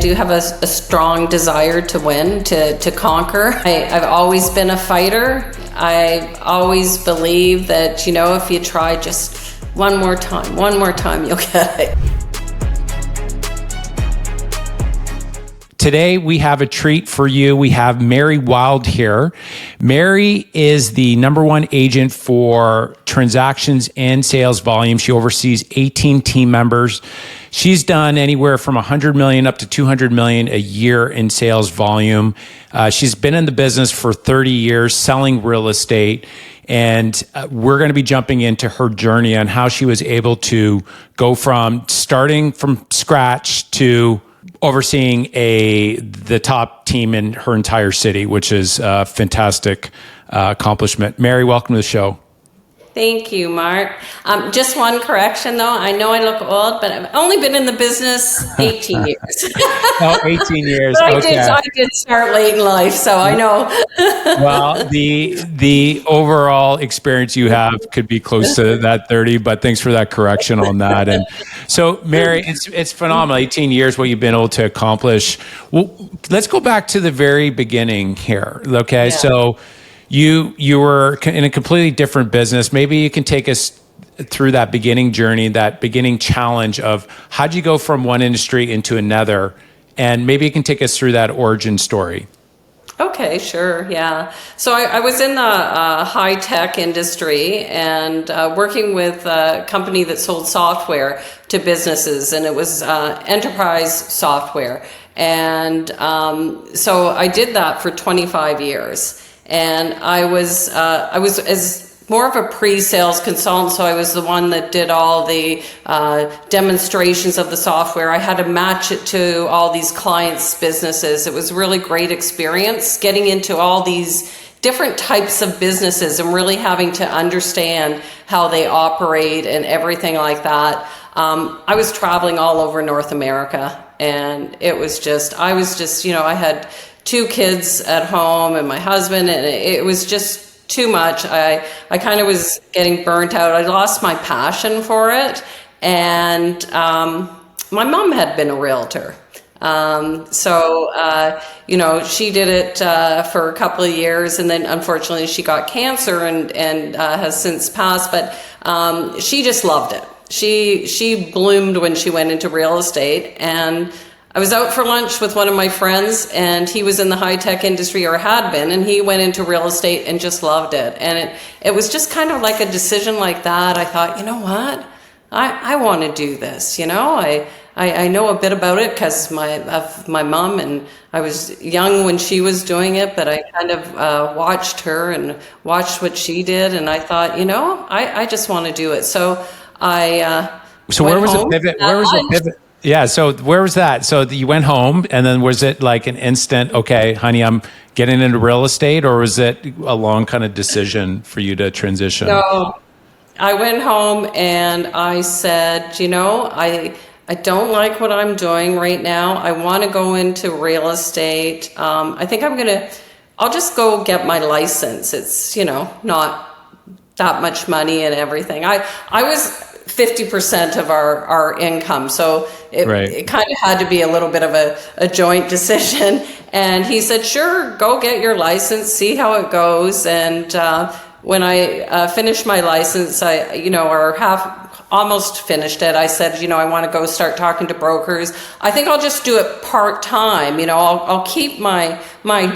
do have a strong desire to win, to conquer. I've always been a fighter. I always believe that, if you try just one more time, you'll get it. Today, we have a treat for you. We have Mary Wylde here. Mary is the number one agent for transactions and sales volume. She oversees 18 team members. She's done anywhere from 100 million up to 200 million a year in sales volume. She's been in the business for 30 years selling real estate. And we're going to be jumping into her journey on how she was able to go from starting from scratch to overseeing the top team in her entire city, which is a fantastic accomplishment. Mary, welcome to the show. Thank you, Mark. Just one correction, though. I know I look old, but I've only been in the business 18 years. Oh, 18 years. Okay. I did start late in life, so I know. Well, the overall experience you have could be close to that 30, but thanks for that correction on that. And so, Mary, it's phenomenal. 18 years, what you've been able to accomplish. Well, let's go back to the very beginning here. Okay, yeah. So you were in a completely different business. Maybe you can take us through that beginning journey, that beginning challenge of how'd you go from one industry into another, and maybe you can take us through that origin story. Okay, sure, yeah. So I was in the high-tech industry and working with a company that sold software to businesses, and it was enterprise software. And so I did that for 25 years. And I was as more of a pre-sales consultant, so I was the one that did all the demonstrations of the software. I had to match it to all these clients' businesses. It was a really great experience getting into all these different types of businesses and really having to understand how they operate and everything like that. I was traveling all over North America, and I was just, I had 2 kids at home and my husband, and it was just too much. I kind of was getting burnt out. I lost my passion for it. And my mom had been a realtor. She did it for a couple of years, and then unfortunately she got cancer and has since passed, but she just loved it. She bloomed when she went into real estate. And I was out for lunch with one of my friends, and he was in the high-tech industry, or had been, and he went into real estate and just loved it. And it was just kind of like a decision like that. I thought, you know what? I want to do this. I know a bit about it because of my mom, and I was young when she was doing it, but I kind of watched her and watched what she did, and I thought, I just want to do it. So where was the pivot? Where was the pivot? Yeah. So where was that? So you went home, and then was it like an instant, okay, honey, I'm getting into real estate, or was it a long kind of decision for you to transition? No, I went home and I said, I don't like what I'm doing right now. I want to go into real estate. I think I'll just go get my license. It's, not that much money and everything. I was 50% of our income. So it kind of had to be a little bit of a joint decision. And he said, sure, go get your license, see how it goes. And when I finished my license, almost finished it, I said, I want to go start talking to brokers. I think I'll just do it part-time. I'll keep my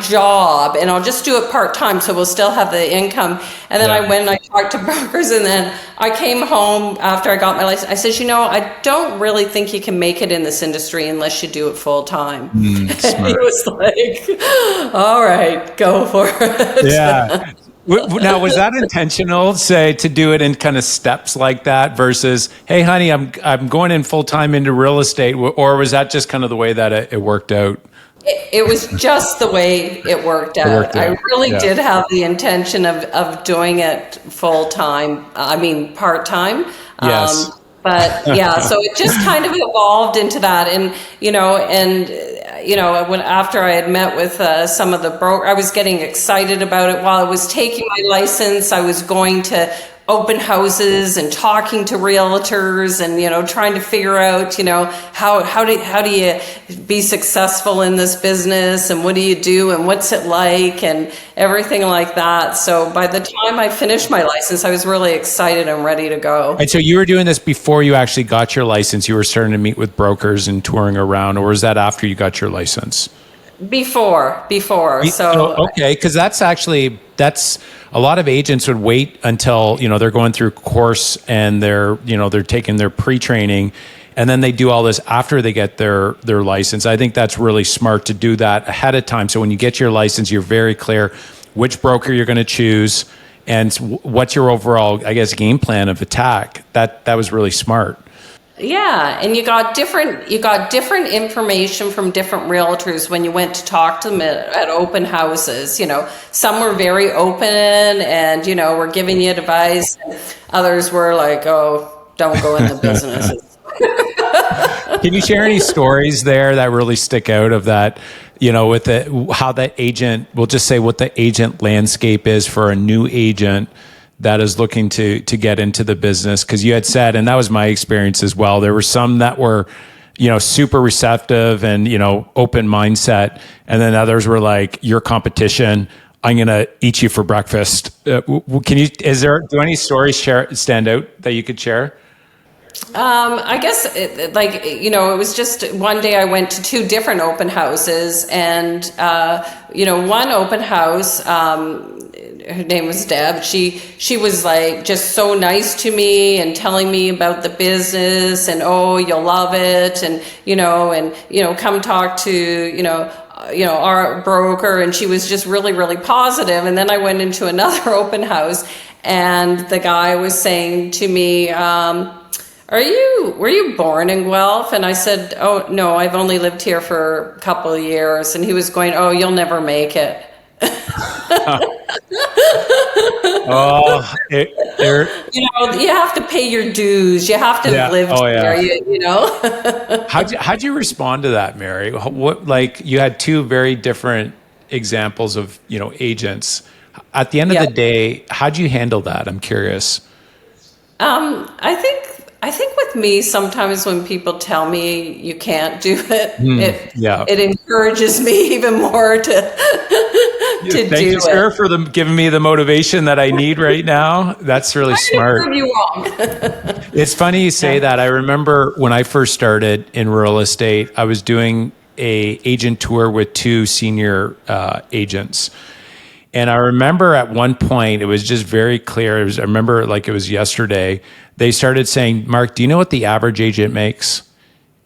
job and I'll just do it part-time, so we'll still have the income. And then I went and I talked to brokers, and then I came home after I got my license. I said, I don't really think you can make it in this industry unless you do it full-time. And he was like, all right, go for it. Yeah. Now, was that intentional, say, to do it in kind of steps like that versus, hey, honey, I'm going in full time into real estate, or was that just kind of the way that it worked out? It was just the way it worked out. I really did have the intention of doing it full time. I mean, part time. Yes. But yeah, so it just kind of evolved into that. And, when after I had met with some of the brokers, I was getting excited about it. While I was taking my license, I was going to open houses and talking to realtors and, trying to figure out, how do you be successful in this business and what do you do and what's it like and everything like that. So by the time I finished my license, I was really excited and ready to go. And so you were doing this before you actually got your license. You were starting to meet with brokers and touring around, or was that after you got your license? Before. So okay, because that's a lot of agents would wait until they're going through course and they're taking their pre-training, and then they do all this after they get their license. I think that's really smart to do that ahead of time. So when you get your license, you're very clear which broker you're going to choose and what's your overall, I guess, game plan of attack. That was really smart. Yeah, and you got different information from different realtors when you went to talk to them at open houses. Some were very open and were giving you advice, and others were like, "Oh, don't go in the business." Can you share any stories there that really stick out of that? With how that agent, we'll just say what the agent landscape is for a new agent that is looking to get into the business. Because you had said, and that was my experience as well, there were some that were, super receptive and, open mindset. And then others were like, your competition, I'm going to eat you for breakfast. Do any stories stand out that you could share? I guess it was just one day I went to two different open houses, and one open house, her name was Deb. She was like just so nice to me and telling me about the business and, oh, you'll love it, and come talk to our broker. And she was just really, really positive. And then I went into another open house, and the guy was saying to me, were you born in Guelph? And I said, oh, no, I've only lived here for a couple of years. And he was going, oh, you'll never make it. You have to pay your dues. You have to live there, How'd you respond to that, Mary? You had two very different examples of, agents. At the end of the day, how'd you handle that? I'm curious. I think with me, sometimes when people tell me you can't do it, it encourages me even more to do it. Thank you, sir, for giving me the motivation that I need right now. That's really smart. Prove you wrong. It's funny you say that. I remember when I first started in real estate, I was doing a agent tour with two senior agents. And I remember at one point, it was just very clear. I remember like it was yesterday. They started saying, Mark, do you know what the average agent makes?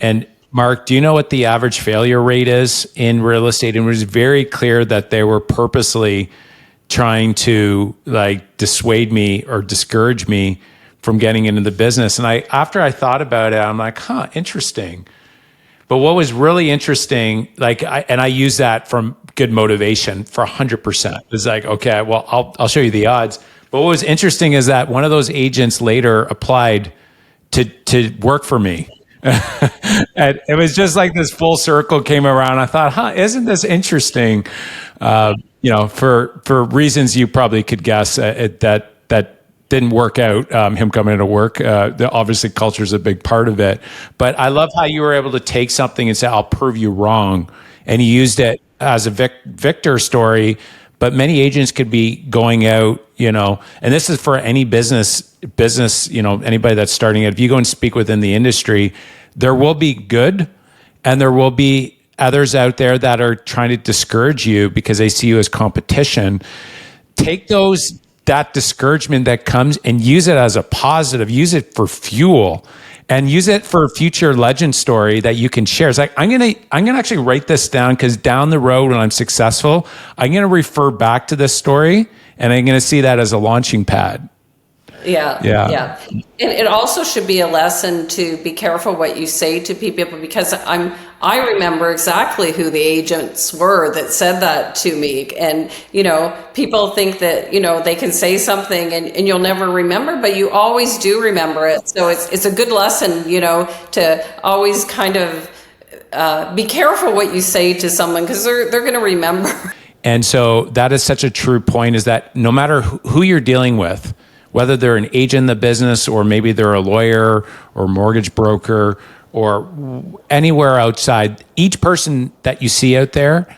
And Mark, do you know what the average failure rate is in real estate? And it was very clear that they were purposely trying to dissuade me or discourage me from getting into the business. And after I thought about it, I'm like, interesting. But what was really interesting, I use that from good motivation for 100%. It's like, okay, well, I'll show you the odds. But what was interesting is that one of those agents later applied to work for me. And it was just like this full circle came around. I thought, isn't this interesting? For reasons you probably could guess, that didn't work out, him coming into work. Obviously, culture is a big part of it. But I love how you were able to take something and say, I'll prove you wrong. And he used it as a victor story. But many agents could be going out, and this is for any business, anybody that's starting it. If you go and speak within the industry, there will be good and there will be others out there that are trying to discourage you because they see you as competition. Take that discouragement that comes and use it as a positive, use it for fuel, and use it for a future legend story that you can share. It's like, I'm gonna actually write this down, because down the road when I'm successful, I'm gonna refer back to this story and I'm gonna see that as a launching pad. Yeah. And it also should be a lesson to be careful what you say to people, because I remember exactly who the agents were that said that to me. And, people think that, they can say something and you'll never remember, but you always do remember it. So it's a good lesson, to always kind of be careful what you say to someone, because they're going to remember. And so that is such a true point, is that no matter who you're dealing with, whether they're an agent in the business or maybe they're a lawyer or mortgage broker or anywhere outside, each person that you see out there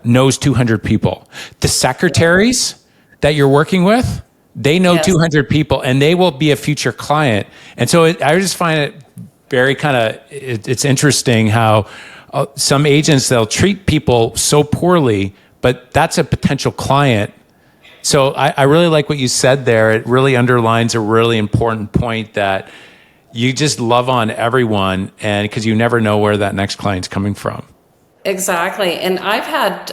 knows 200 people. The secretaries that you're working with, they know 200 people and they will be a future client. And so I just find it very it's interesting how some agents, they'll treat people so poorly, but that's a potential client. So I really like what you said there. It really underlines a really important point that you just love on everyone, and because you never know where that next client's coming from. Exactly. And I've had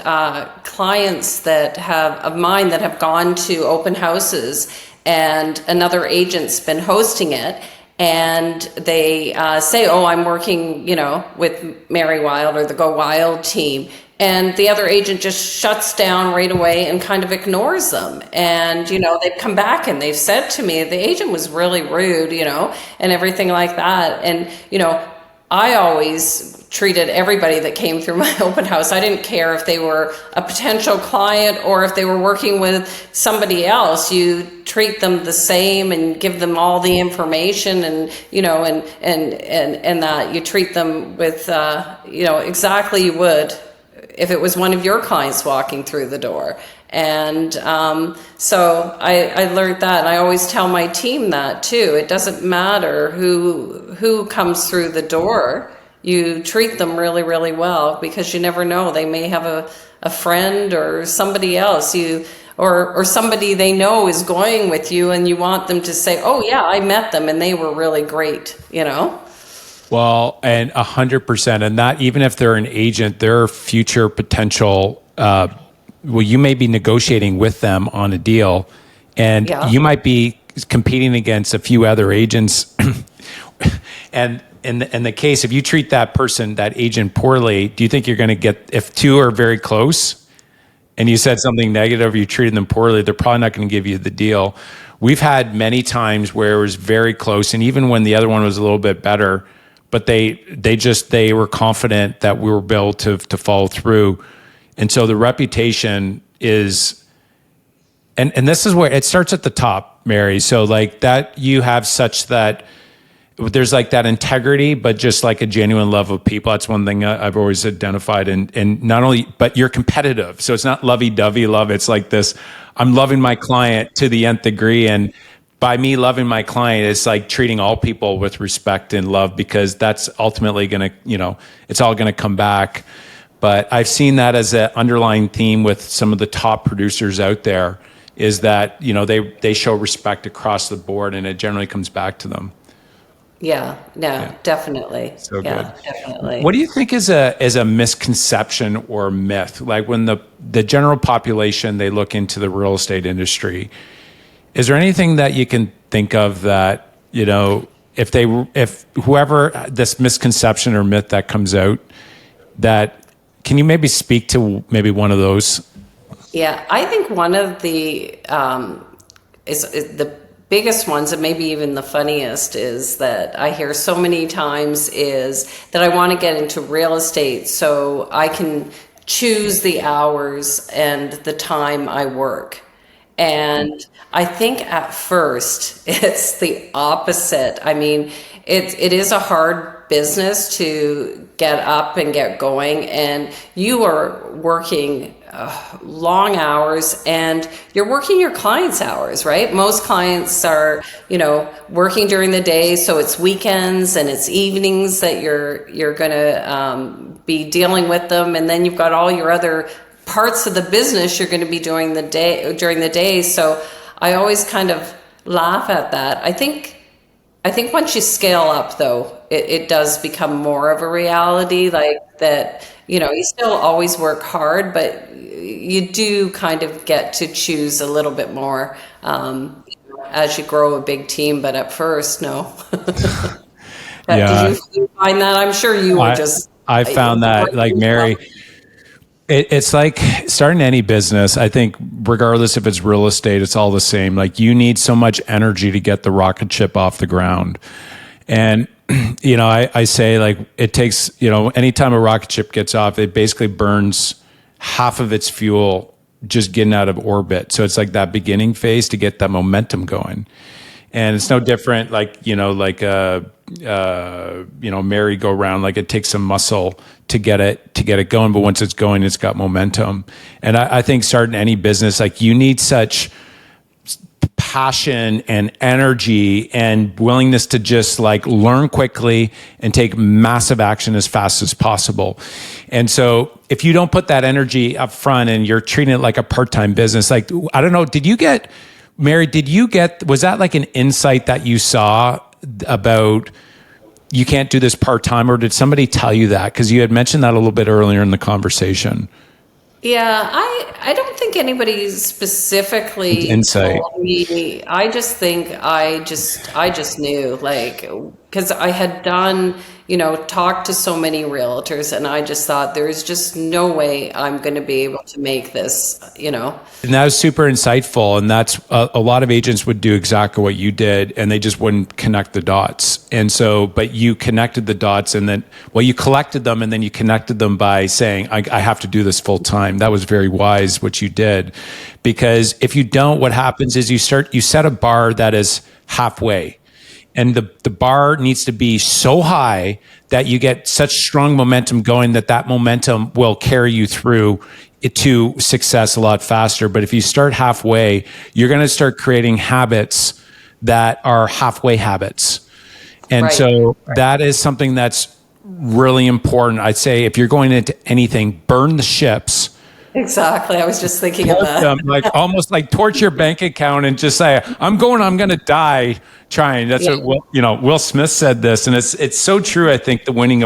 clients of mine that have gone to open houses and another agent's been hosting it. And they say, oh, I'm working, with Mary Wylde or the GoWylde team. And the other agent just shuts down right away and kind of ignores them. And, they've come back and they've said to me, the agent was really rude, and everything like that. And, I always treated everybody that came through my open house. I didn't care if they were a potential client or if they were working with somebody else. You treat them the same and give them all the information, and and that you treat them with exactly you would if it was one of your clients walking through the door. And so I learned that, and I always tell my team that too. It doesn't matter who comes through the door. You treat them really, really well, because you never know. They may have a friend or somebody else or somebody they know is going with you, and you want them to say, oh yeah, I met them and they were really great, Well, and 100%. And that, even if they're an agent, they're future potential, you may be negotiating with them on a deal, and you might be competing against a few other agents. And in the case, if you treat that agent poorly, do you think you're going to get, if two are very close and you said something negative, you treated them poorly, they're probably not going to give you the deal. We've had many times where it was very close, and even when the other one was a little bit better, but they were confident that we were able to follow through. And so the reputation is, and this is where it starts at the top, Mary. So like that, you have such that there's like that integrity, but just like a genuine love of people. That's one thing I've always identified. And not only, but you're competitive. So it's not lovey-dovey love. It's like this, I'm loving my client to the nth degree. And by me loving my client, it's like treating all people with respect and love, because that's ultimately going to, it's all going to come back. But I've seen that as an underlying theme with some of the top producers out there, is that, they show respect across the board, and it generally comes back to them. Yeah, definitely. So yeah, good. Definitely. What do you think is a misconception or myth? Like when the general population, they look into the real estate industry, is there anything that you can think of that, if whoever this misconception or myth that comes out, that can you maybe speak to maybe one of those? Yeah, I think one of the is the biggest ones, and maybe even the funniest, is that I hear so many times is that I want to get into real estate so I can choose the hours and the time I work. And I think at first it's the opposite. I mean, it is a hard business to get up and get going, and you are working long hours, and you're working your clients' hours, right? Most clients are, working during the day, so it's weekends and it's evenings that you're going to be dealing with them, and then you've got all your other parts of the business you're going to be doing during the day. So I always kind of laugh at that. I think once you scale up, though, it does become more of a reality, like that, you still always work hard, but you do kind of get to choose a little bit more as you grow a big team. But at first, no. Yeah. Did you find that? I'm sure you were just... I found that, like Mary... It's like starting any business. I think regardless if it's real estate, it's all the same. Like you need so much energy to get the rocket ship off the ground. And, I say like it takes, anytime a rocket ship gets off, it basically burns half of its fuel just getting out of orbit. So it's like that beginning phase to get that momentum going. And it's no different, like, like a merry-go-round. Like, it takes some muscle to get it going, but once it's going, it's got momentum. And I think starting any business, like, you need such passion and energy and willingness to just like learn quickly and take massive action as fast as possible. And so if you don't put that energy up front and you're treating it like a part-time business, like, I don't know, Mary, was that like an insight that you saw about you can't do this part-time, or did somebody tell you that? Because you had mentioned that a little bit earlier in the conversation. Yeah, I don't think anybody specifically Insight. told me. I just think I just knew, like, because I had done, talked to so many realtors, and I just thought there's just no way I'm going to be able to make this, And that was super insightful. And that's a lot of agents would do exactly what you did, and they just wouldn't connect the dots. And so, but you connected the dots, and then, you collected them, and then you connected them by saying, I have to do this full time. That was very wise what you did, because if you don't, what happens is you set a bar that is halfway. And the bar needs to be so high that you get such strong momentum going that momentum will carry you through it to success a lot faster. But if you start halfway, you're going to start creating habits that are halfway habits. And so that is something that's really important. I'd say if you're going into anything, burn the ships. Exactly. I was just thinking of that. Like almost like torch your bank account and just say, I'm going to die trying. That's what Will Smith said this. And it's so true. I think the winning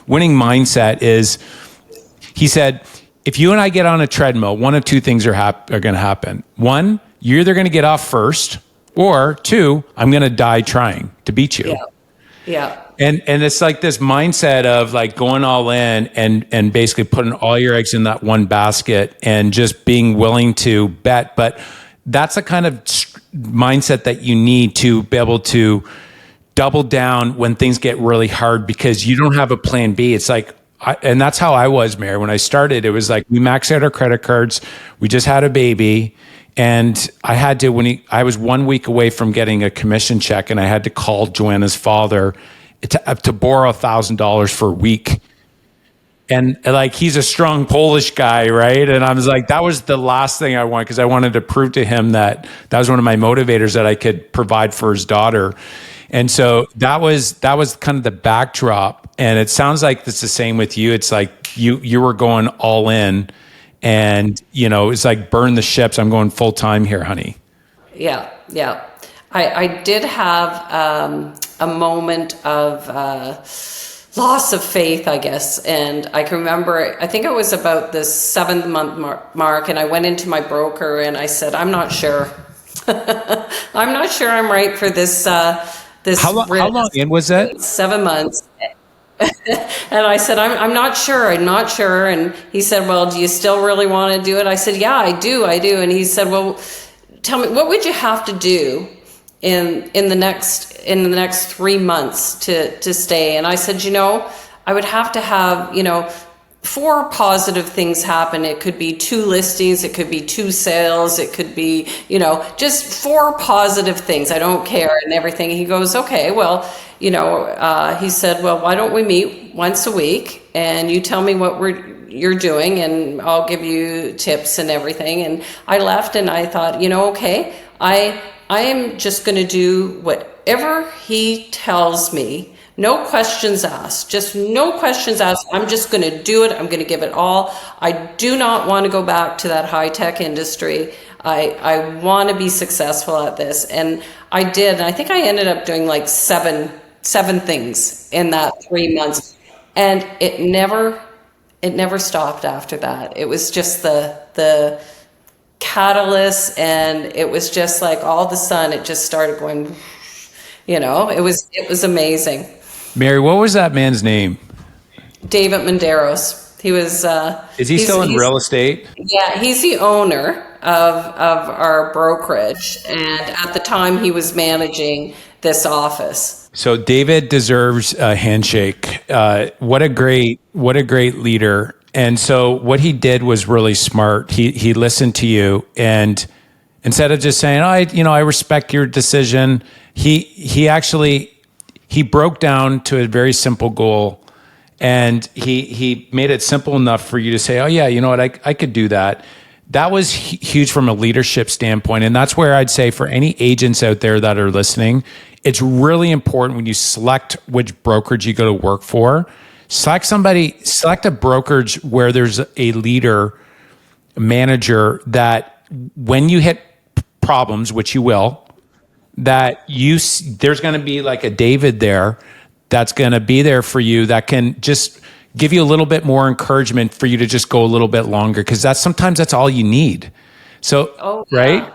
mindset is, he said, if you and I get on a treadmill, one of two things are going to happen. One, you're either going to get off first, or two, I'm going to die trying to beat you. Yeah. And it's like this mindset of like going all in and basically putting all your eggs in that one basket and just being willing to bet. But that's the kind of mindset that you need to be able to double down when things get really hard, because you don't have a plan B. It's like, and that's how I was, Mary. When I started, it was like we maxed out our credit cards. We just had a baby. And I had to, I was 1 week away from getting a commission check, and I had to call Joanna's father to borrow $1,000 for a week. And like, he's a strong Polish guy, right? And I was like, that was the last thing I wanted, because I wanted to prove to him that was one of my motivators, that I could provide for his daughter. And so that was kind of the backdrop. And it sounds like it's the same with you. It's like you were going all in, and it's like burn the ships. I'm going full time here, honey. Yeah. I did have a moment of loss of faith, I guess. And I can remember, I think it was about the 7th month mark, and I went into my broker and I said, I'm not sure. I'm not sure I'm right for this. How long in was that? 7 months. And I said, I'm not sure. And he said, well, do you still really want to do it? I said, yeah, I do. And he said, well, tell me, what would you have to do in the next 3 months to stay? And I said, I would have to have, 4 positive things happen. It could be 2 listings, it could be 2 sales, it could be, just 4 positive things. I don't care and everything. He goes, okay, well, he said, well, why don't we meet once a week and you tell me what you're doing, and I'll give you tips and everything. And I left and I thought, okay, I am just going to do whatever he tells me. No questions asked, just no questions asked. I'm just going to do it. I'm going to give it all. I do not want to go back to that high-tech industry. I want to be successful at this. And I did. And I think I ended up doing like seven things in that 3 months. And it never stopped after that. It was just the catalyst, and it was just like all of a sudden it just started going, it was amazing. Mary, what was that man's name? David Menderos. He was. Is he still in real estate? Yeah, he's the owner of our brokerage, and at the time he was managing this office. So David deserves a handshake. What a great leader. And so what he did was really smart. He listened to you, and instead of just saying, I respect your decision, he actually broke down to a very simple goal, and he made it simple enough for you to say, oh yeah, you know what, I could do that. That was huge from a leadership standpoint. And that's where I'd say for any agents out there that are listening, it's really important when you select which brokerage you go to work for, select a brokerage where there's a leader, a manager that when you hit problems, which you will, there's going to be like a David there that's going to be there for you, that can just give you a little bit more encouragement for you to just go a little bit longer, because sometimes that's all you need. So, right?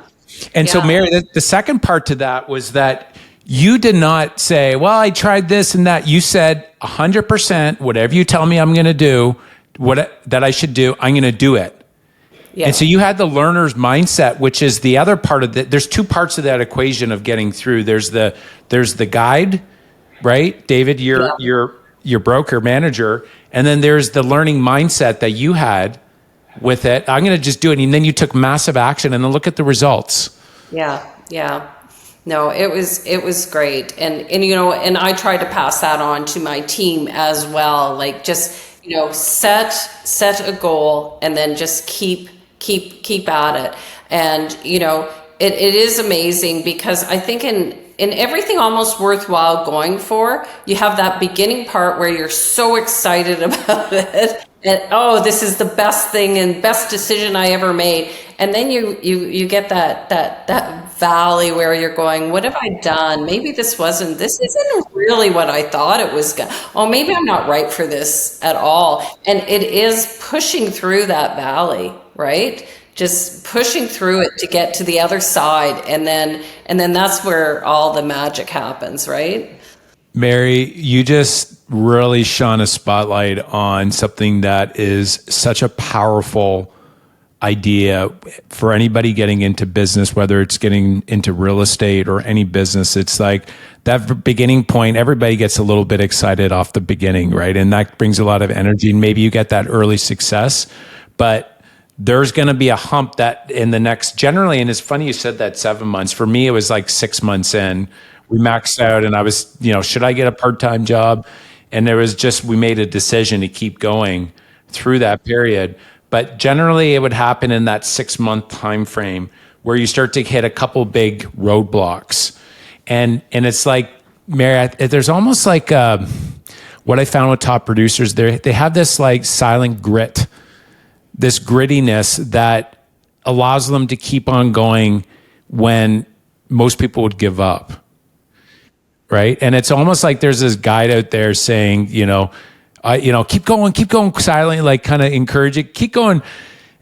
And so, Mary, the second part to that was that you did not say, well, I tried this and that. You said 100%, whatever you tell me I'm going to do, that I should do, I'm going to do it. Yeah. And so you had the learner's mindset, which is the other part of there's two parts of that equation of getting through. There's the guide, right? David, your broker manager. And then there's the learning mindset that you had with it. I'm going to just do it. And then you took massive action, and then look at the results. Yeah. No, it was great. And I tried to pass that on to my team as well. Like, just, set a goal and then just keep at it. And, it is amazing, because I think in everything almost worthwhile going for, you have that beginning part where you're so excited about it. And, this is the best thing and best decision I ever made. And then you get that valley where you're going, what have I done? Maybe this isn't really what I thought it was. Maybe I'm not right for this at all. And it is pushing through that valley, right? Just pushing through it to get to the other side. And then that's where all the magic happens, right? Mary, you just really shone a spotlight on something that is such a powerful idea for anybody getting into business, whether it's getting into real estate or any business. It's like that beginning point, everybody gets a little bit excited off the beginning, right? And that brings a lot of energy, and maybe you get that early success, but there's going to be a hump that in the next, generally, and it's funny you said that 7 months. For me, it was like 6 months in. We maxed out, and I was, should I get a part-time job? And we made a decision to keep going through that period. But generally, it would happen in that 6 month time frame where you start to hit a couple big roadblocks. And it's like, Mary, there's almost like what I found with top producers, they have this like silent grit, this grittiness that allows them to keep on going when most people would give up. Right. And it's almost like there's this guide out there saying, keep going silently, like kind of encourage it, keep going.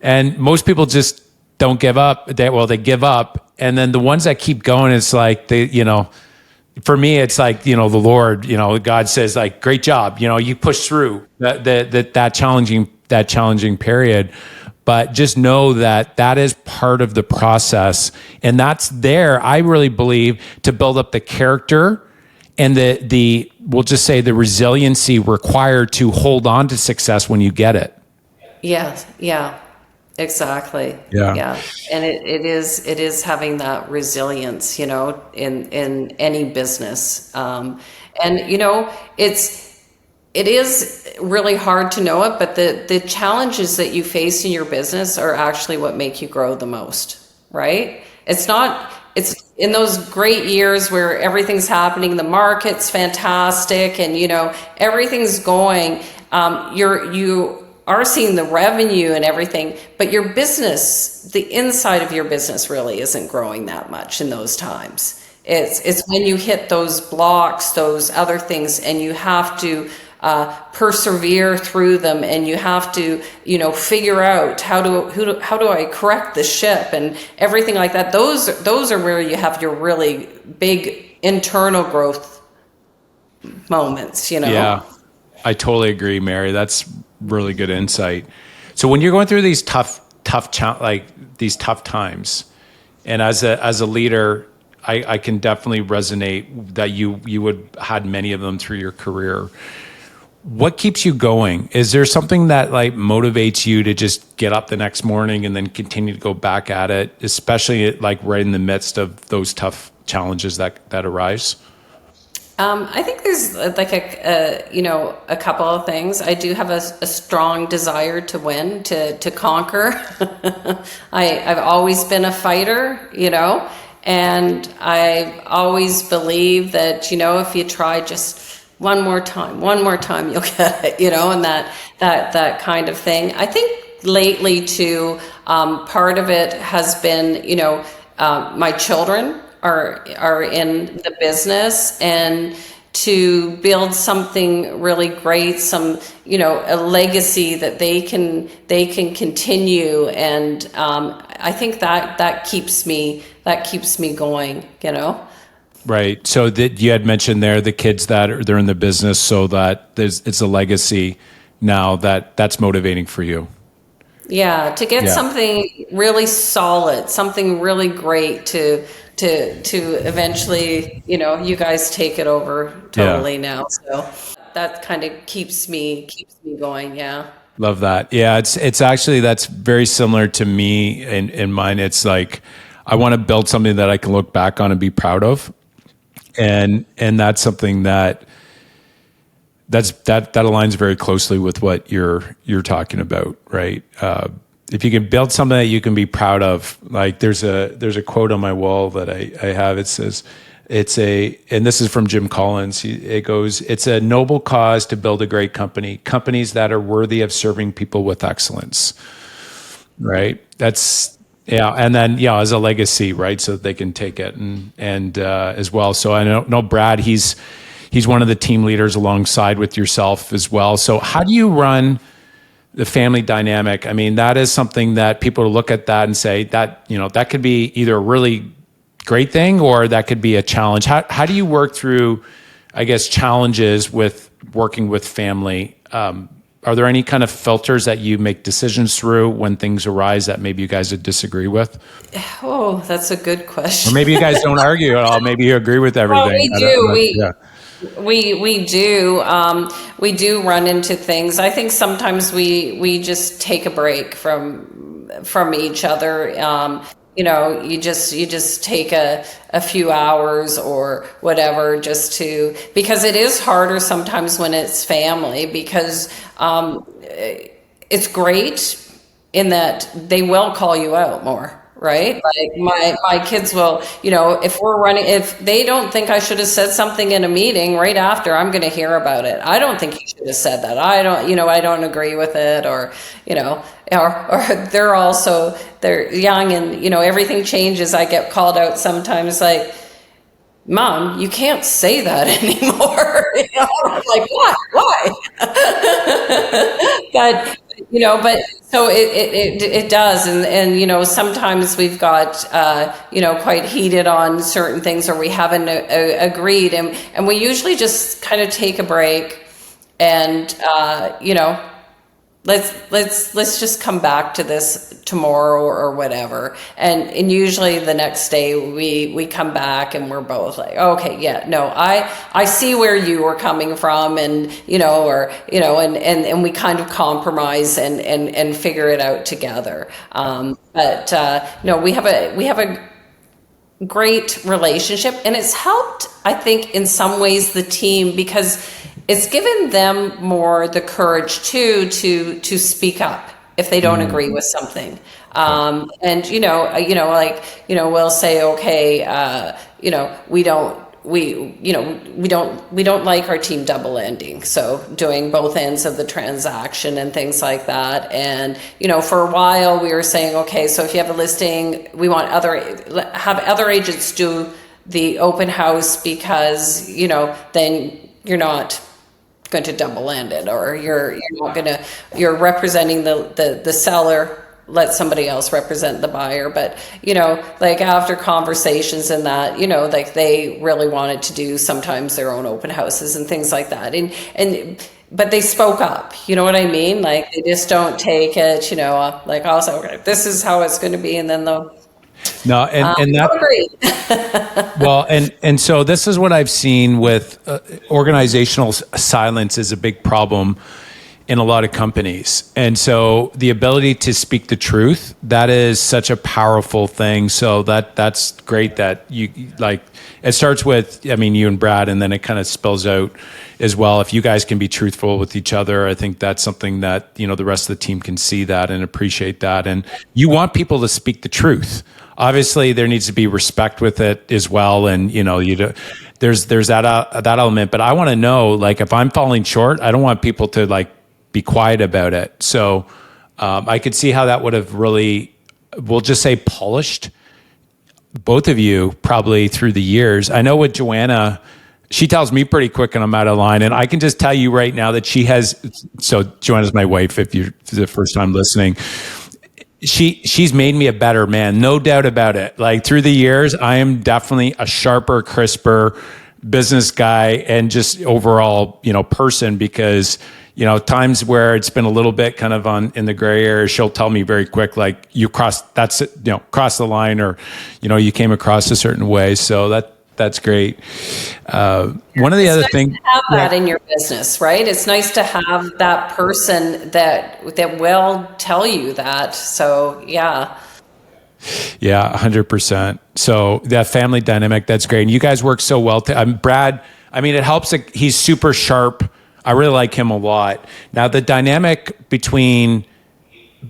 And most people just don't give up. They give up. And then the ones that keep going, it's like for me, it's like, the Lord, God says, like, great job. You push through that challenging period. But just know that is part of the process. And that's there, I really believe, to build up the character and we'll just say the resiliency required to hold on to success when you get it. Yeah, exactly. Yeah. And it is having that resilience, in any business. And it is really hard to know it, but the challenges that you face in your business are actually what make you grow the most, right? It's in those great years where everything's happening, the market's fantastic, and everything's going. You are seeing the revenue and everything, but your business, the inside of your business, really isn't growing that much in those times. It's when you hit those blocks, those other things, and you have to persevere through them, and you have to, figure out how do I correct the ship and everything like that. Those are where you have your really big internal growth moments, Yeah, I totally agree, Mary. That's really good insight. So when you're going through these tough times, and as a leader, I can definitely resonate that you would had many of them through your career. What keeps you going? Is there something that like motivates you to just get up the next morning and then continue to go back at it, especially like right in the midst of those tough challenges that arise? I think there's like a couple of things. I do have a strong desire to win, to conquer. I've always been a fighter, and I've always believed that, if you try just one more time, you'll get it, and that kind of thing. I think lately too, part of it has been, my children are in the business, and to build something really great, some a legacy that they can continue, and I think that keeps me going. Right. So that you had mentioned there the kids they're in the business, so that it's a legacy now that's motivating for you. Yeah, to get something really solid, something really great to eventually, you guys take it over totally now. So that kind of keeps me going. Yeah. Love that. Yeah, it's actually, that's very similar to me in mine. It's like I want to build something that I can look back on and be proud of. And that's something that aligns very closely with what you're talking about, right? If you can build something that you can be proud of, like there's a quote on my wall that I have. It says, and this is from Jim Collins. It goes, "It's a noble cause to build a great company, companies that are worthy of serving people with excellence." Right? That's, yeah. And then, as a legacy, right? So that they can take it and as well. So I know Brad, he's one of the team leaders alongside with yourself as well. So how do you run the family dynamic? I mean, that is something that people look at that and say that, that could be either a really great thing or that could be a challenge. How do you work through, I guess, challenges with working with family? Are there any kind of filters that you make decisions through when things arise that maybe you guys would disagree with? Oh, that's a good question. Or maybe you guys don't argue at all. Maybe you agree with everything. Well, we do. We do run into things. I think sometimes we just take a break from each other. You just take a few hours or whatever because it is harder sometimes when it's family, because it's great in that they will call you out more. Right? Like my kids will, if they don't think I should have said something in a meeting, right after, I'm going to hear about it. I don't think you should have said that. I don't agree with it, or they're young and, everything changes. I get called out sometimes like, "Mom, you can't say that anymore." I'm like, why? But so it does. And sometimes we've got, quite heated on certain things, or we haven't agreed. And we usually just kind of take a break and, let's just come back to this tomorrow or whatever. And usually the next day we come back and we're both like, okay, yeah, no, I see where you were coming from, and, and we kind of compromise and figure it out together. No, we have a great relationship, and it's helped, I think, in some ways the team, because it's given them more the courage to speak up if they don't agree with something. And we'll say, okay, we don't like our team double ending, so doing both ends of the transaction and things like that. And for a while we were saying, okay, so if you have a listing, we want have other agents do the open house, because then you're not going to double end it, or you're representing the seller, let somebody else represent the buyer. But like after conversations and that, like they really wanted to do sometimes their own open houses and things like that, but they spoke up, you know what I mean? Like they just don't take it, like also, okay, this is how it's going to be, and then they'll No, and that Great. well, and so this is what I've seen with organizational silence is a big problem in a lot of companies. And so the ability to speak the truth, that is such a powerful thing. So that's great that you like, it starts with, I mean, you and Brad, and then it kind of spills out as well. If you guys can be truthful with each other, I think that's something that, you know, the rest of the team can see that and appreciate that. And you want people to speak the truth. Obviously there needs to be respect with it as well. And, you know, there's that element, but I want to know, like, if I'm falling short, I don't want people to like be quiet about it. So I could see how that would have really, we'll just say, polished both of you probably through the years. I know with Joanna, she tells me pretty quick and I'm out of line. And I can just tell you right now that she has, so Joanna's my wife, if you're the first time listening, she's made me a better man, no doubt about it. Like through the years, I am definitely a sharper, crisper business guy and just overall, you know, person, because, you know, times where it's been a little bit kind of in the gray area, she'll tell me very quick, like, you crossed, that's it, you know, cross the line, or, you know, you came across a certain way. So that's great. One of the other things, have that in your business, right? It's nice to have that person that will tell you that. So yeah. Yeah, 100%. So that family dynamic, that's great. And you guys work so well. Brad, I mean, it helps that he's super sharp. I really like him a lot. Now, the dynamic between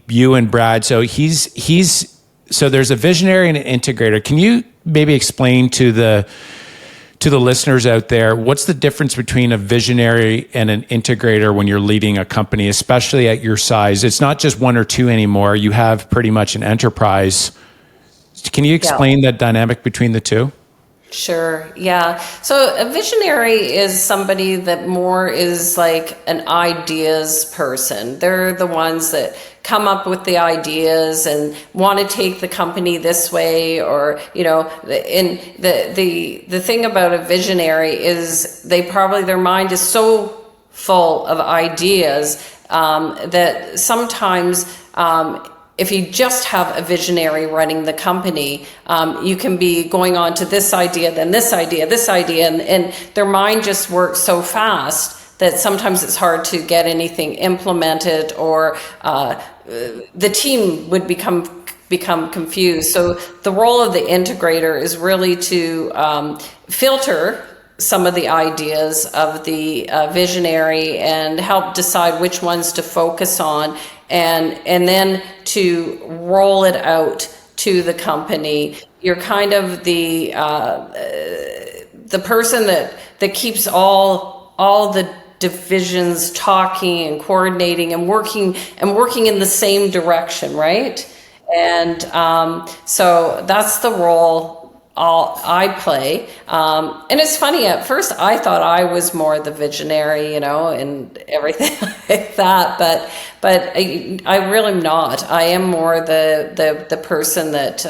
you and Brad, so so there's a visionary and an integrator. Can you maybe explain to the listeners out there, what's the difference between a visionary and an integrator when you're leading a company, especially at your size? It's not just one or two anymore. You have pretty much an enterprise. Can you explain that dynamic between the two? Sure. Yeah. So a visionary is somebody that more is like an ideas person. They're the ones that come up with the ideas and want to take the company this way, or, you know, and the thing about a visionary is their mind is so full of ideas that sometimes if you just have a visionary running the company, you can be going on to this idea, then this idea, and their mind just works so fast that sometimes it's hard to get anything implemented, or the team would become confused. So the role of the integrator is really to filter some of the ideas of the visionary and help decide which ones to focus on, and then to roll it out to the company. You're kind of the person that keeps all the divisions talking and coordinating and working in the same direction, right? And so that's the role I play. And it's funny, at first I thought I was more the visionary, you know, and everything like that, but I really am not. I am more the person that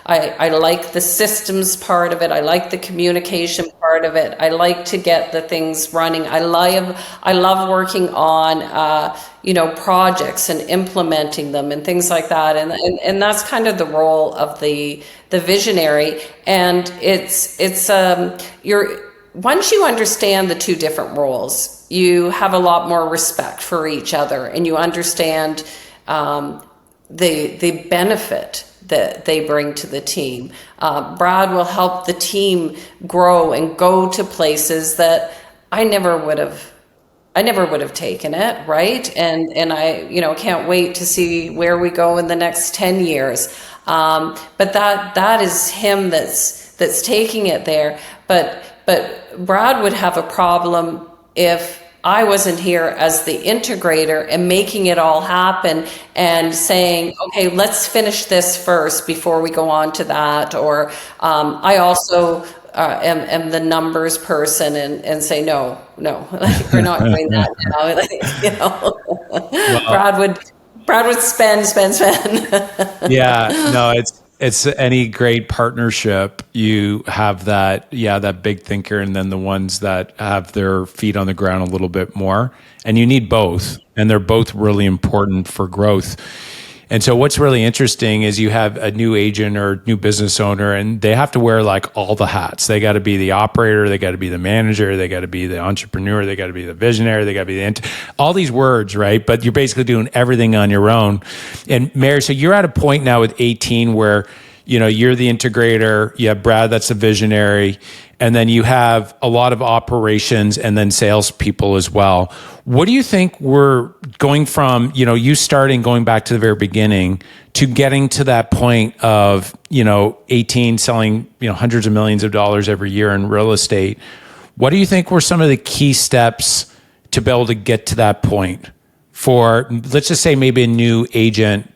I like the systems part of it. I like the communication part of it. I like to get the things running. I love working on projects and implementing them and things like that. And that's kind of the role of the visionary. And it's once you understand the two different roles, you have a lot more respect for each other, and you understand the benefit that they bring to the team. Brad will help the team grow and go to places that I never would have taken it, right? And I can't wait to see where we go in the next 10 years. But that is him that's taking it there. But Brad would have a problem if I wasn't here as the integrator and making it all happen and saying, okay, let's finish this first before we go on to that. Or I also am the numbers person and say, no, like, we're not doing that now. Well, Brad would spend. Yeah, no, it's any great partnership. You have that big thinker, and then the ones that have their feet on the ground a little bit more. And you need both, and they're both really important for growth. And so what's really interesting is you have a new agent or new business owner, and they have to wear like all the hats. They got to be the operator, they got to be the manager, they got to be the entrepreneur, they got to be the visionary, they got to be all these words, right? But you're basically doing everything on your own. And Mary, so you're at a point now with 18 where, you know, you're the integrator, you have Brad, that's the visionary, and then you have a lot of operations and then salespeople as well. What do you think we're going from, you know, you starting going back to the very beginning to getting to that point of, you know, 18 selling, you know, hundreds of millions of dollars every year in real estate? What do you think were some of the key steps to be able to get to that point for, let's just say maybe a new agent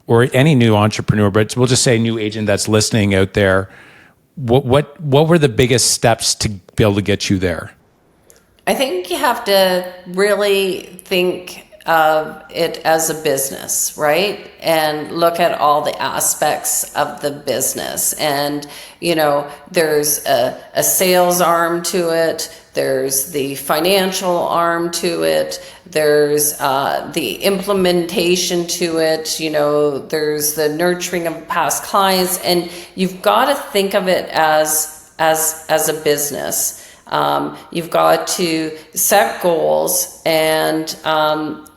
or any new entrepreneur, but we'll just say new agent that's listening out there? What were the biggest steps to be able to get you there? I think you have to really think of it as a business, right? And look at all the aspects of the business. And, you know, there's a sales arm to it. There's the financial arm to it. There's the implementation to it. You know, there's the nurturing of past clients. And you've got to think of it as a business. You've got to set goals and,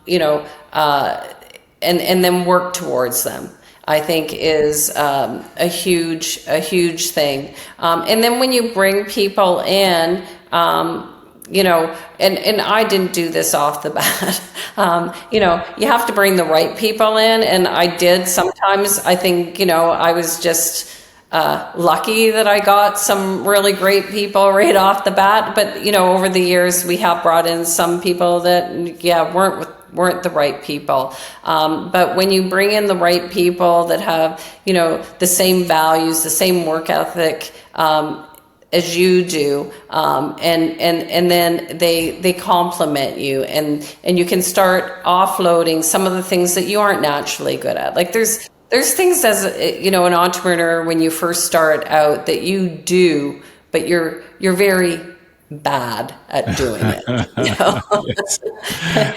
you know, and then work towards them, I think is a huge thing. And then when you bring people in, you know, and I didn't do this off the bat, you know, you have to bring the right people in. And I did sometimes. I think, you know, I was just lucky that I got some really great people right off the bat. But, you know, over the years, we have brought in some people that, yeah, weren't the right people. But when you bring in the right people that have, you know, the same values, the same work ethic, as you do, and then they complement you, and you can start offloading some of the things that you aren't naturally good at. Like there's things as, you know, an entrepreneur when you first start out that you do, but you're very bad at doing it. You know? Yes.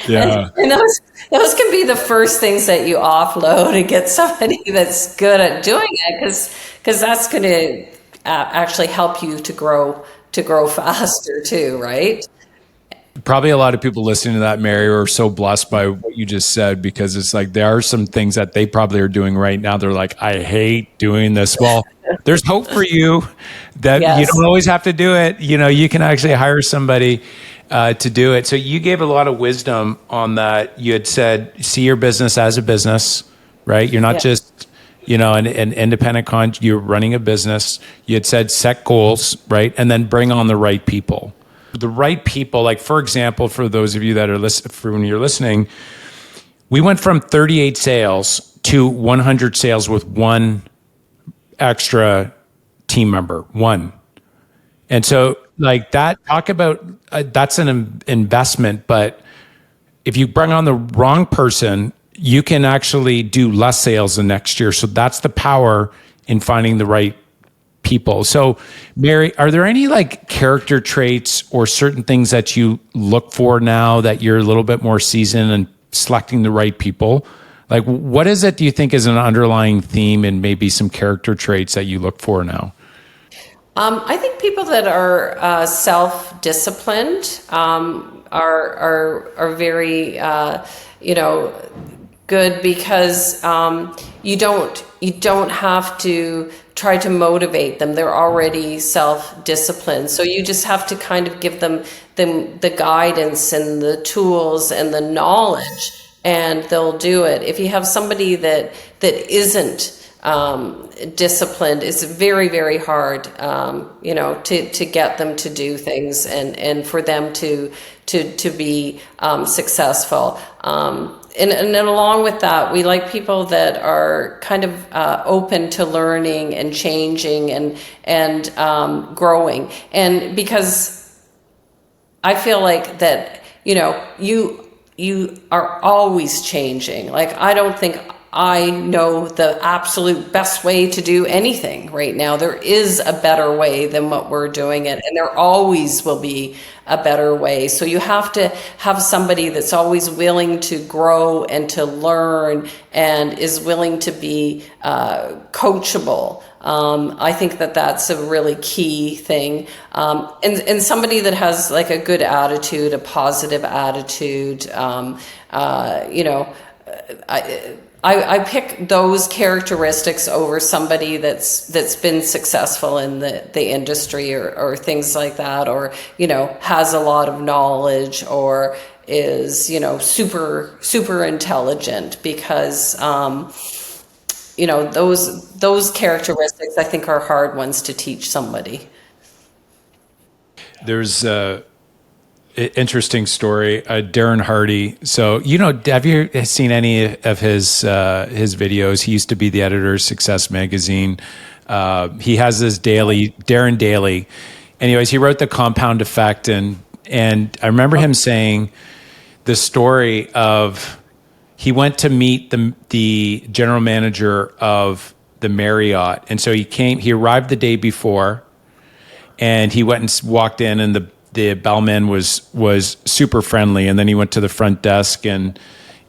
Yeah. and those can be the first things that you offload and get somebody that's good at doing it, because that's going to actually help you to grow faster too, right? Probably a lot of people listening to that, Mary, are so blessed by what you just said, because it's like there are some things that they probably are doing right now. They're like, I hate doing this. Well, there's hope for you that Yes. You don't always have to do it. You know, you can actually hire somebody to do it. So you gave a lot of wisdom on that. You had said, see your business as a business, right? You're not just, you know, an independent you're running a business. You had said set goals, right? And then bring on the right people. The right people, like for example, for those of you that are for when you're listening, we went from 38 sales to 100 sales with one extra team member, one. And so like that, talk about, that's an investment, but if you bring on the wrong person, you can actually do less sales the next year. So that's the power in finding the right people. So Mary, are there any like character traits or certain things that you look for now that you're a little bit more seasoned and selecting the right people? Like what is it do you think is an underlying theme and maybe some character traits that you look for now? I think people that are self-disciplined are very you know, good, because you don't have to try to motivate them. They're already self-disciplined. So you just have to kind of give them the guidance and the tools and the knowledge, and they'll do it. If you have somebody that isn't disciplined, it's very, very hard, you know, to get them to do things and for them to be successful. And then along with that, we like people that are kind of open to learning and changing and growing. And because I feel like that, you know, you are always changing. Like I don't think I know the absolute best way to do anything right now. There is a better way than what we're doing it, and there always will be a better way. So you have to have somebody that's always willing to grow and to learn and is willing to be coachable. I think that that's a really key thing. And somebody that has like a good attitude, a positive attitude, you know, I pick those characteristics over somebody that's been successful in the industry or things like that, or, you know, has a lot of knowledge or is, you know, super intelligent, because you know, those characteristics I think are hard ones to teach somebody. There's interesting story. Darren Hardy. So, you know, have you seen any of his videos? He used to be the editor of Success Magazine. He has this Darren Daily. Anyways, he wrote The Compound Effect, and I remember him saying the story of he went to meet the general manager of the Marriott, and so he arrived the day before, and he went and walked in, and the bellman was super friendly, and then he went to the front desk, and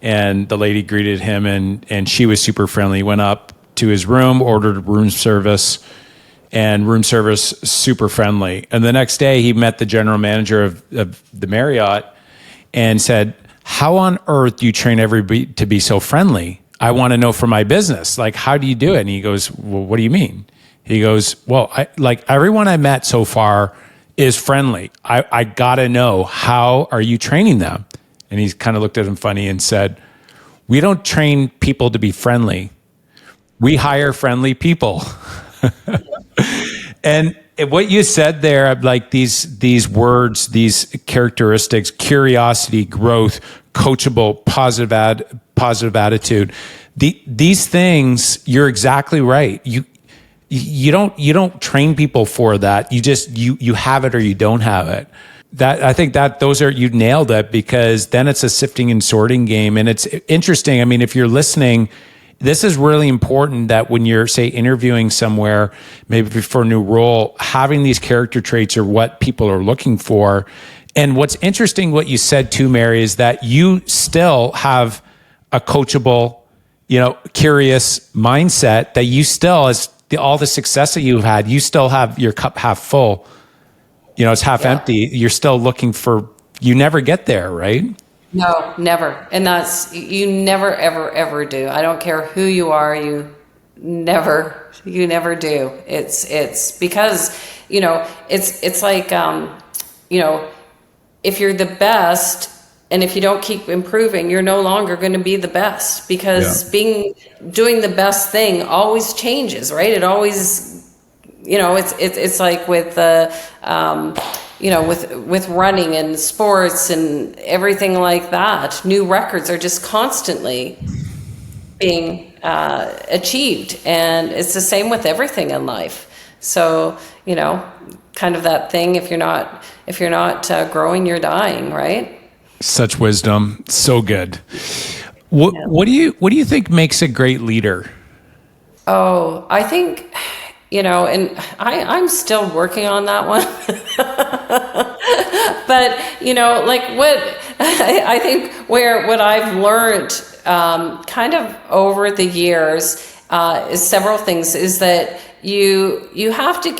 the lady greeted him, and she was super friendly. He went up to his room, ordered room service, and room service super friendly. And the next day he met the general manager of the Marriott and said, "How on earth do you train everybody to be so friendly? I want to know for my business. Like, how do you do it?" And he goes, "Well, what do you mean?" He goes, "Well, like everyone I met so far is friendly. I got to know, how are you training them?" And he kind of looked at him funny and said, "We don't train people to be friendly. We hire friendly people." And what you said there, like these words, these characteristics, curiosity, growth, coachable, positive attitude, these things, you're exactly right. You don't train people for that. You just you have it or you don't have it. That, I think that you nailed it, because then it's a sifting and sorting game. And it's interesting. I mean, if you're listening, this is really important, that when you're, say, interviewing somewhere, maybe for a new role, having these character traits are what people are looking for. And what's interesting, what you said too, Mary, is that you still have a coachable, you know, curious mindset, that you still, as all the success that you've had, you still have your cup half full. You know, it's half empty. You're still looking for, you never get there, right? No, never. And that's, you never, ever, ever do. I don't care who you are, you never do. It's because, you know, it's like, you know, if you're the best, and if you don't keep improving, you're no longer going to be the best, because doing the best thing always changes, right? It always, you know, it's like with the, you know, with running and sports and everything like that, new records are just constantly being achieved. And it's the same with everything in life. So, you know, kind of that thing, if you're not growing, you're dying, right? Such wisdom. So good. What do you think makes a great leader? Oh, I think, you know, and I'm still working on that one. But, you know, like what I think what I've learned kind of over the years is several things, is that you have to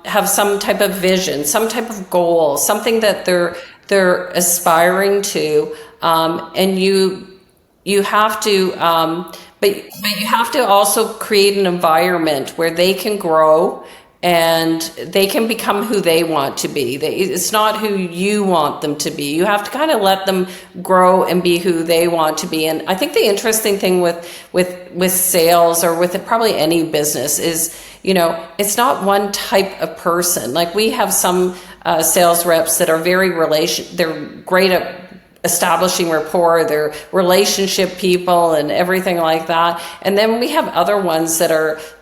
have some type of vision, some type of goal, something that they're aspiring to, and you have to but you have to also create an environment where they can grow and they can become who they want to be. It's not who you want them to be. You have to kind of let them grow and be who they want to be. And I think the interesting thing with sales, or with probably any business, is, you know, it's not one type of person. Like, we have some sales reps that are they're great at establishing rapport, they're relationship people and everything like that. And then we have other ones that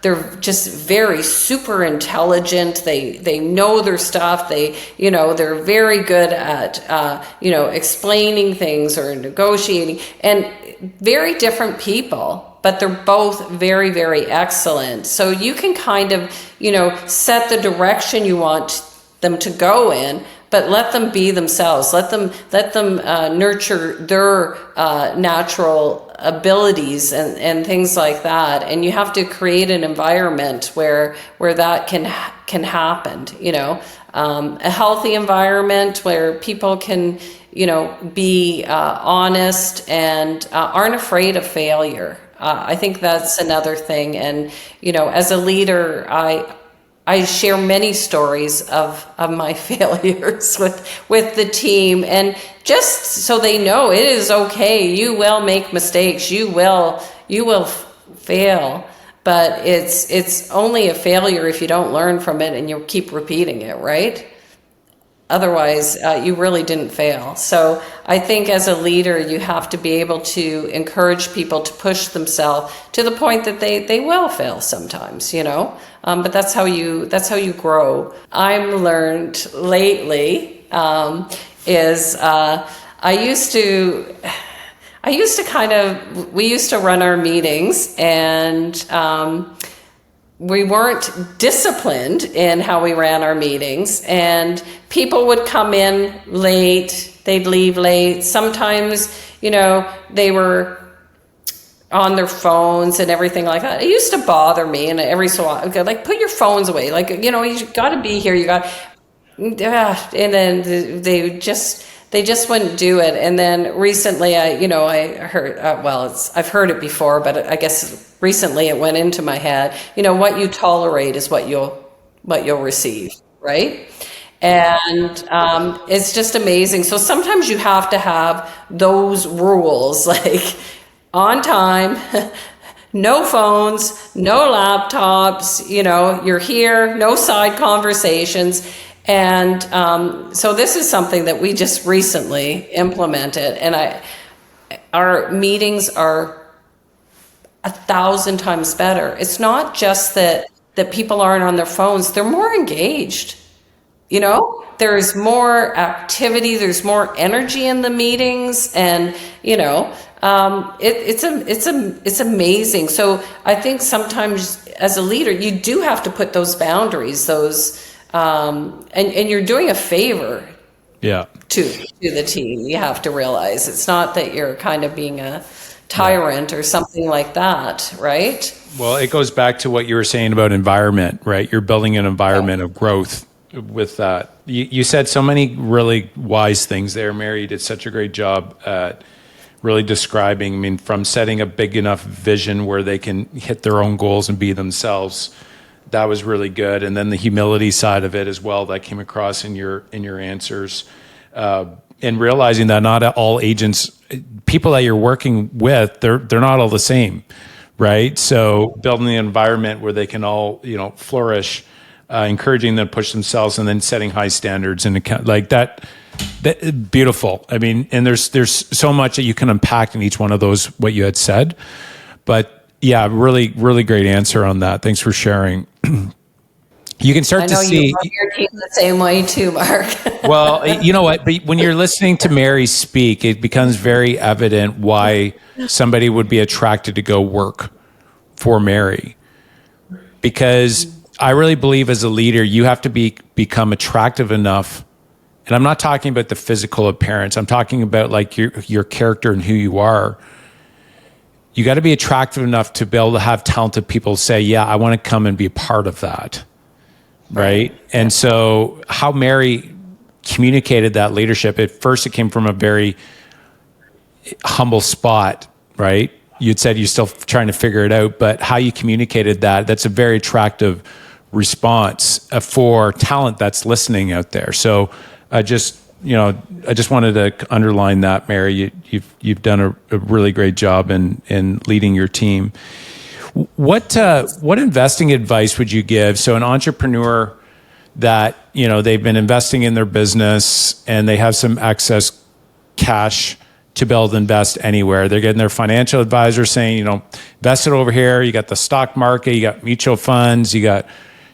they're just very super intelligent. They know their stuff. They're very good at, explaining things or negotiating, and very different people, but they're both very, very excellent. So you can kind of, set the direction you want them to go in, but let them be themselves. Let them nurture their natural abilities and things like that. And you have to create an environment where that can happen. A healthy environment where people can be honest and aren't afraid of failure. I think that's another thing. And as a leader, I share many stories of my failures with the team, and just so they know it is okay. You will make mistakes. You will fail, but it's only a failure if you don't learn from it and you keep repeating it, right? Otherwise, you really didn't fail. So I think as a leader, you have to be able to encourage people to push themselves to the point that they will fail sometimes, but that's how you grow. I've learned lately is I used to we used to run our meetings, and we weren't disciplined in how we ran our meetings, and people would come in late, they'd leave late. Sometimes, they were on their phones and everything like that. It used to bother me, and every so often, like, put your phones away. Like, you got to be here. And then they just wouldn't do it. And then recently, I heard, I've heard it before, but I guess recently it went into my head. What you tolerate is what you'll receive, right? And it's just amazing. So sometimes you have to have those rules, like on time, no phones, no laptops, you're here, no side conversations. And so this is something that we just recently implemented, and our meetings are 1,000 times better. It's not just that people aren't on their phones; they're more engaged. There's more activity, there's more energy in the meetings, and it's amazing. So I think sometimes as a leader, you do have to put those boundaries, and you're doing a favor to the team. You have to realize it's not that you're kind of being a tyrant or something like that, right? Well, it goes back to what you were saying about environment, right? You're building an environment of growth with that. You said so many really wise things there, Mary. You did such a great job at really describing, from setting a big enough vision where they can hit their own goals and be themselves. That was really good. And then the humility side of it as well, that came across in your answers. And realizing that not all agents, people that you're working with, they're not all the same, right? So building the environment where they can all, flourish, encouraging them to push themselves, and then setting high standards and account like that. Beautiful. And there's so much that you can unpack in each one of those, what you had said. But yeah, really, really great answer on that. Thanks for sharing. You can start to see. You love your team the same way too, Mark. Well, you know what? But when you're listening to Mary speak, it becomes very evident why somebody would be attracted to go work for Mary. Because I really believe as a leader, you have to become attractive enough. And I'm not talking about the physical appearance. I'm talking about like your character and who you are. You got to be attractive enough to be able to have talented people say, yeah, I want to come and be a part of that. Right. And so how Mary communicated that leadership, at first it came from a very humble spot, right? You'd said you're still trying to figure it out, but how you communicated that's a very attractive response for talent that's listening out there. So I just wanted to underline that, Mary. You've done a really great job in leading your team. What investing advice would you give? So an entrepreneur that, they've been investing in their business and they have some excess cash to be able to invest anywhere. They're getting their financial advisor saying, invest it over here. You got the stock market, you got mutual funds, you got,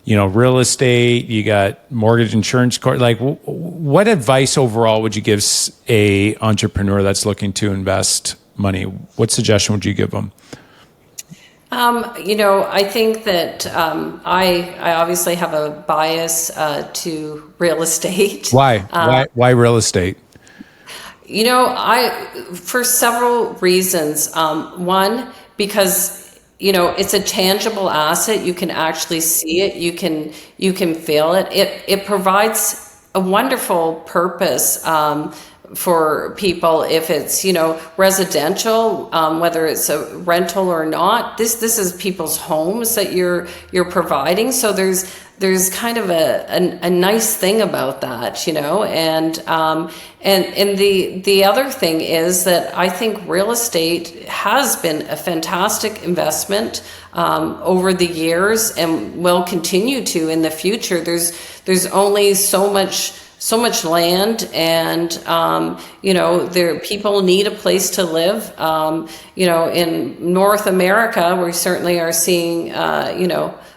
real estate, you got mortgage insurance. Like, what advice overall would you give a entrepreneur that's looking to invest money? What suggestion would you give them? I think that I obviously have a bias to real estate. Why? Why real estate? For several reasons. One, because it's a tangible asset. You can actually see it. You can feel it. It provides a wonderful purpose for people if it's residential, whether it's a rental or not. This is people's homes that you're providing. So there's kind of a nice thing about that, and the other thing is that I think real estate has been a fantastic investment over the years and will continue to in the future. There's only so much land, and people need a place to live. In North America, we certainly are seeing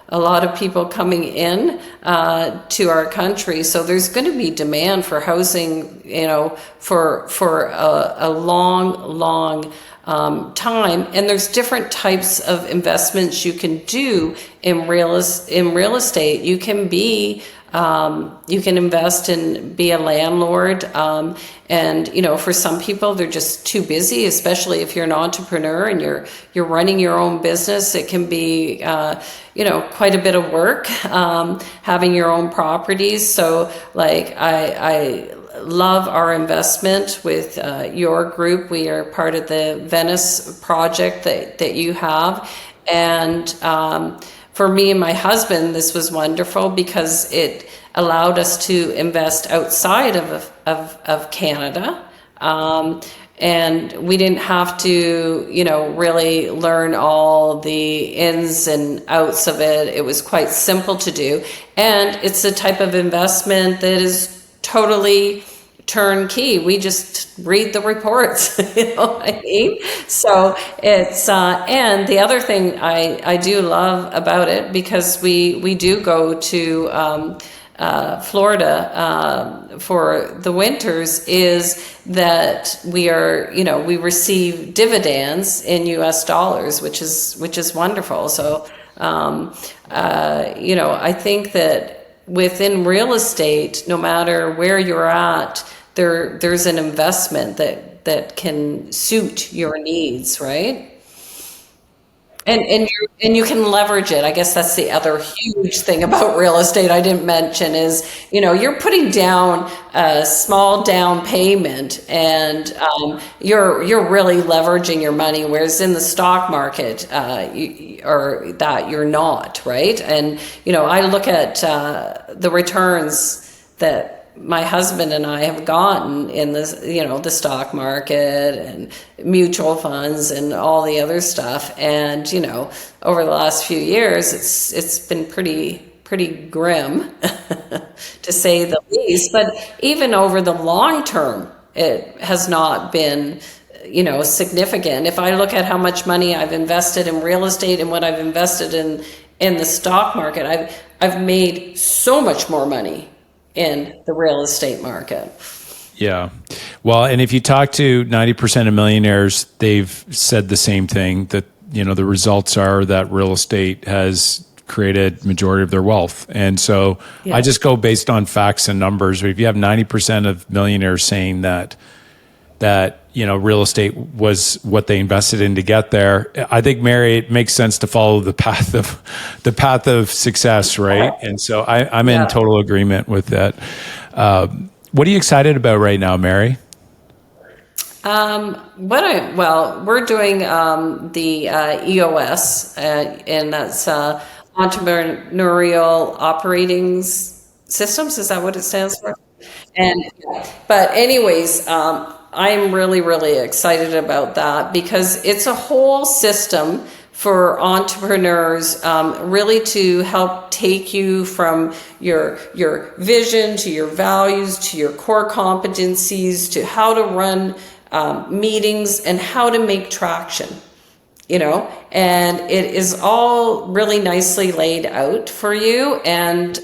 a lot of people coming in to our country. So there's going to be demand for housing, for a long time. And there's different types of investments you can do in real estate. You can invest and be a landlord. And for some people, they're just too busy, especially if you're an entrepreneur and you're running your own business. It can be, quite a bit of work, having your own properties. So like, I love our investment with your group. We are part of the Venice project that you have. And for me and my husband, this was wonderful because it allowed us to invest outside of Canada. And we didn't have to, really learn all the ins and outs of it. It was quite simple to do. And it's the type of investment that is totally turnkey. We just read the reports, you know what I mean? So it's, and the other thing I do love about it, because we do go to Florida for the winters, is that we receive dividends in US dollars, which is wonderful. So, I think that within real estate, no matter where you're at, there's an investment that can suit your needs, right? And you can leverage it. I guess that's the other huge thing about real estate I didn't mention is, you're putting down a small down payment, and you're really leveraging your money. Whereas in the stock market, you're not, right? And I look at the returns that my husband and I have gotten in this, the stock market and mutual funds and all the other stuff. And, over the last few years, it's been pretty grim to say the least. But even over the long term, it has not been, significant. If I look at how much money I've invested in real estate and what I've invested in the stock market, I've made so much more money in the real estate market. Yeah. Well, and if you talk to 90% of millionaires, they've said the same thing, that, the results are that real estate has created majority of their wealth. And so I just go based on facts and numbers. If you have 90% of millionaires saying that real estate was what they invested in to get there, I think, Mary, it makes sense to follow the path of success, right? And so I'm in total agreement with that. What are you excited about right now, Mary? We're doing the EOS, and that's Entrepreneurial Operating Systems. Is that what it stands for? But anyways, I'm really, really excited about that, because it's a whole system for entrepreneurs, really to help take you from your vision to your values to your core competencies to how to run meetings and how to make traction. And it is all really nicely laid out for you. And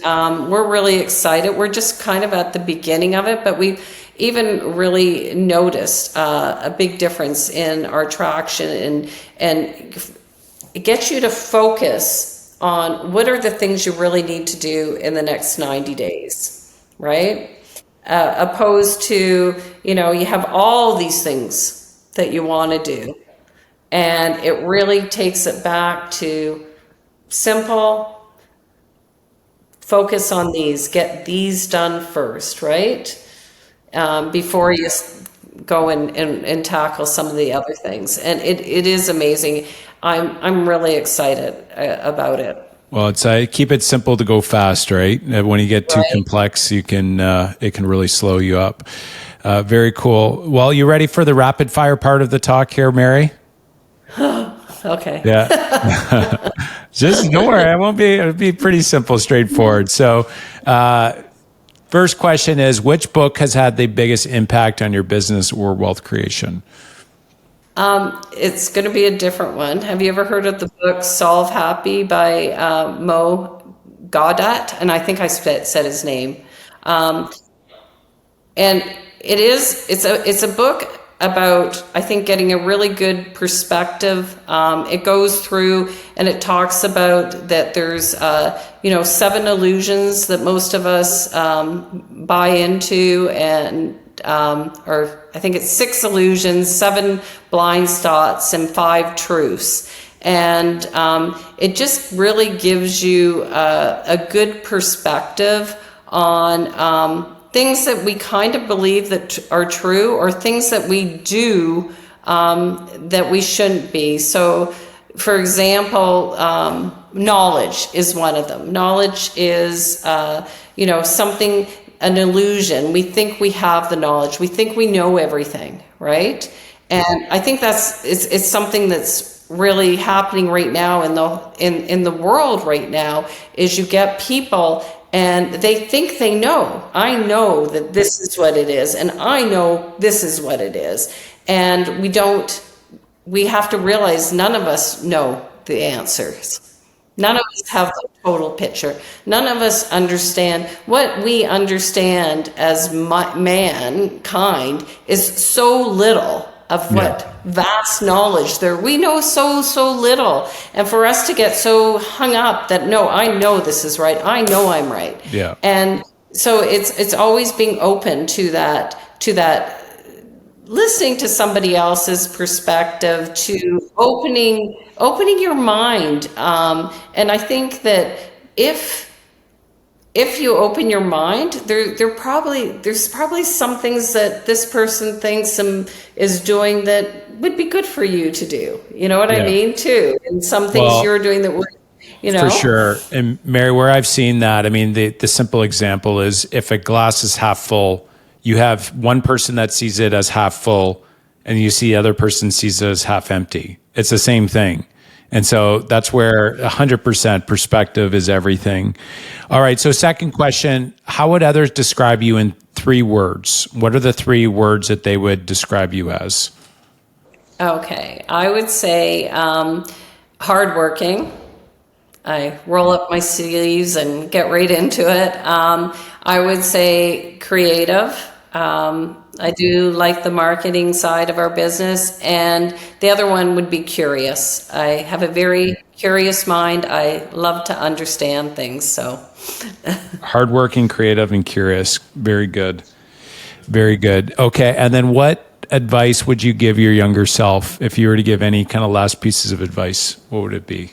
we're really excited. We're just kind of at the beginning of it, but we've even really noticed a big difference in our traction, and it gets you to focus on what are the things you really need to do in the next 90 days, right? Opposed to, you have all these things that you want to do. And it really takes it back to simple, focus on these, get these done first, right? Before you go and tackle some of the other things. And it is amazing. I'm really excited about it. Well, it's keep it simple to go fast, right? When you get too complex, it can really slow you up. Very cool. Well, you ready for the rapid fire part of the talk here, Mary? Okay. Yeah. Just don't worry. It'll be pretty simple, straightforward. So, first question is, which book has had the biggest impact on your business or wealth creation? It's going to be a different one. Have you ever heard of the book Solve Happy by Mo Gaudat? And I think I said his name. And it's a book about, I think, getting a really good perspective. It goes through and it talks about that there's, 7 illusions that most of us buy into, and or I think it's 6 illusions, 7 blind spots, and 5 truths. And it just really gives you a good perspective on things that we kind of believe that are true, or things that we do that we shouldn't be. So, for example, knowledge is one of them. Knowledge is, something, an illusion. We think we have the knowledge. We think we know everything, right? And I think it's something that's really happening right now in the world right now. Is you get people and they think they know. I know that this is what it is, and I know this is what it is. And we have to realize none of us know the answers. None of us have the total picture. None of us understand. What we understand as mankind is so little of what vast knowledge there. We know so little. And for us to get so hung up that, no, I know this is right. I know I'm right. Yeah. And so it's always being open to that, listening to somebody else's perspective, to opening your mind. And I think that if you open your mind, there's probably some things that this person thinks and is doing that would be good for you to do. You know what I mean, too? And some things you're doing that would, For sure. And Mary, where I've seen that, I mean, the simple example is if a glass is half full, you have one person that sees it as half full, and you see the other person sees it as half empty. It's the same thing. And so that's where 100% perspective is everything. All right. So second question, how would others describe you in 3 words? What are the 3 words that they would describe you as? Okay. I would say hardworking. I roll up my sleeves and get right into it. I would say creative. I do like the marketing side of our business. And the other one would be curious. I have a very curious mind. I love to understand things. So hardworking, creative, and curious. Very good. Very good. Okay. And then what advice would you give your younger self if you were to give any kind of last pieces of advice? What would it be?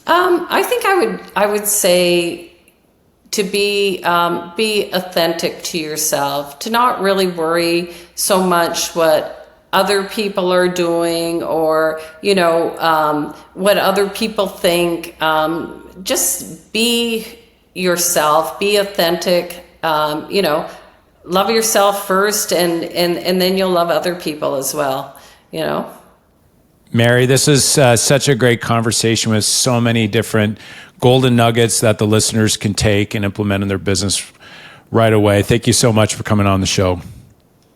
I think I would say to be authentic to yourself, to not really worry so much what other people are doing or, what other people think. Just be yourself, be authentic, love yourself first and then you'll love other people as well, Mary, this is such a great conversation with so many different golden nuggets that the listeners can take and implement in their business right away. Thank you so much for coming on the show.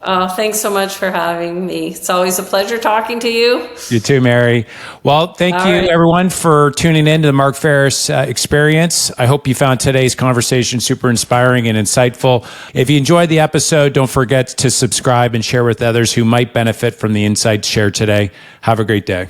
Oh, thanks so much for having me. It's always a pleasure talking to you. You too, Mary. Well, thank you, everyone, for tuning in to the Mark Faris experience. I hope you found today's conversation super inspiring and insightful. If you enjoyed the episode, don't forget to subscribe and share with others who might benefit from the insights shared today. Have a great day.